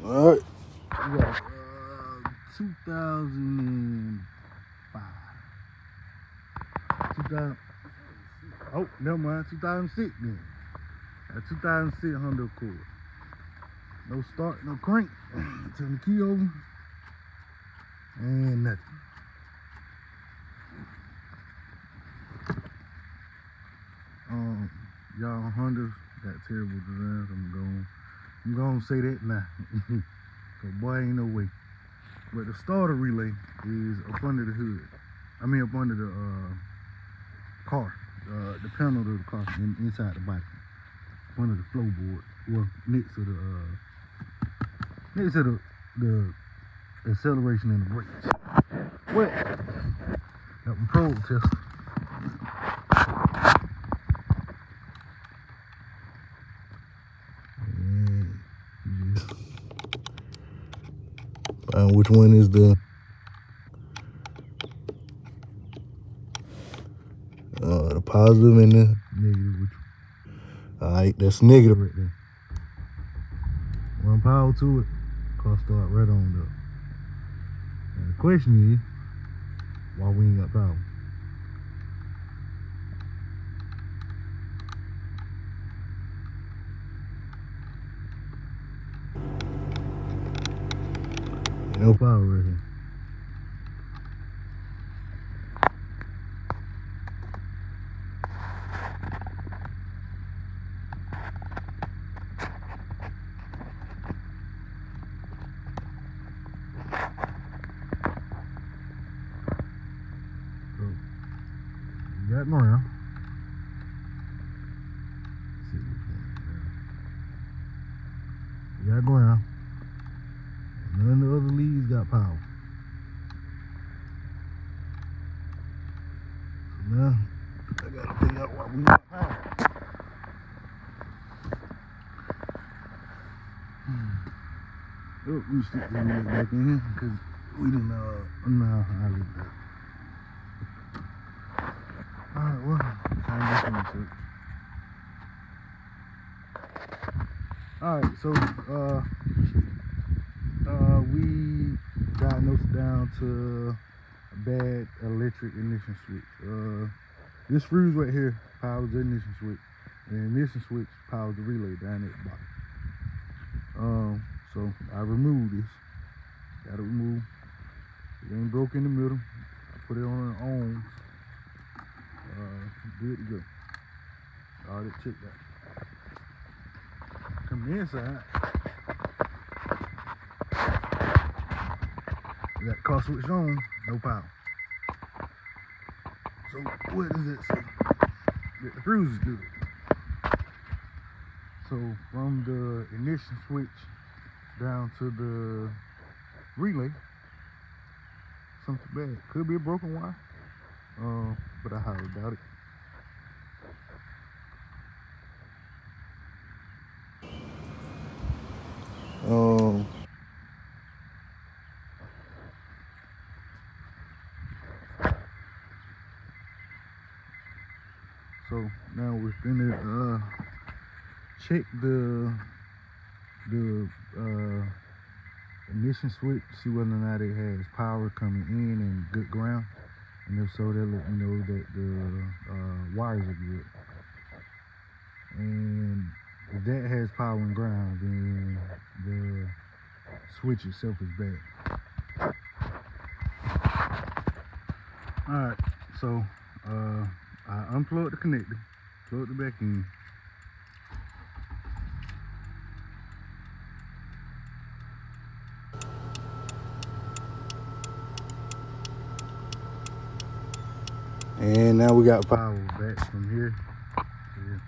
All right. We got 2005. 2000. Oh, never mind. 2006 then. 2006 Honda Accord. No start, no crank. Turn the key over. And nothing. Y'all Hondas got terrible designs. I'm gonna say that now. Cause boy, ain't no way. But the starter relay is up under the hood. I mean up under the car. The panel of the car inside the body. Under the floorboard. Well, next to the acceleration and the brakes. What? Got my probe tester. Which one is the positive and the negative? Alright, that's negative right there. One power to it, car start right on up. And the question is, why we ain't got power? No power right here. So, you got ground. Let's see which one. You got ground. None of the other leads got power. So now, I gotta figure out why we got power. Oh, we stick the unit back in here because we didn't know how I leave that. Alright, well, time this research. Alright, so we diagnosed down to a bad electric ignition switch. This fuse right here powers the ignition switch, and the ignition switch powers the relay down at the bottom. So I removed this. Got it removed. It ain't broke in the middle. I put it on an ohms. Good to go. Already checked that. Come inside. We got the car switch on, no power. So what does it say? That the fuse is good. So from the ignition switch down to the relay, something bad. Could be a broken wire, but I highly doubt it. So now we're finna check the ignition switch, see whether or not it has power coming in and good ground, and if so, they'll let me know that the wires are good. And if that has power and ground, then the switch itself is bad. Alright, so I unplugged the connector, plugged it back in. And now we got power back from here to here.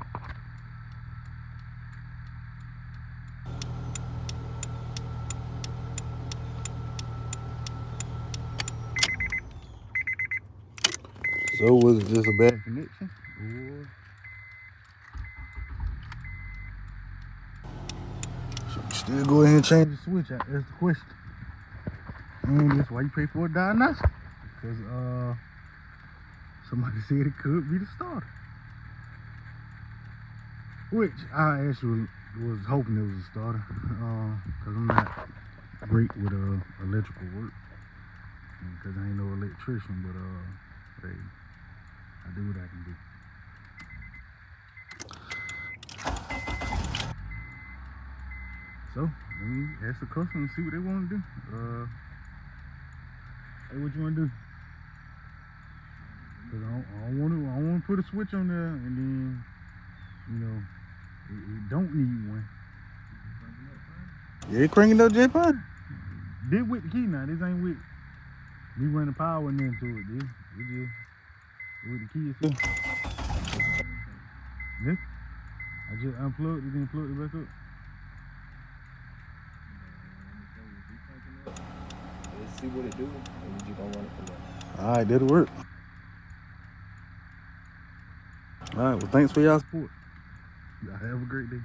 So was it just a bad connection? Or should we still go ahead and change the switch? That's the question. And that's why you pay for a diagnostic. Because somebody said it could be the starter. Which I actually was hoping it was a starter, cause I'm not great with electrical work, cause I ain't no electrician, but hey, I do what I can do. So let me ask the customer and see what they want to do. Hey, what you want to do? Cause I don't want to put a switch on there and then, you know, it don't need one. Yeah, it cranking up just fine. This with the key now. This ain't with me running power and into it. This just with the key itself. This, I just unplugged it and plugged it back up. Let's see what it do, and we just gonna run it from there. All right, that'll work. All right, well, thanks for y'all support. Y'all have a great day.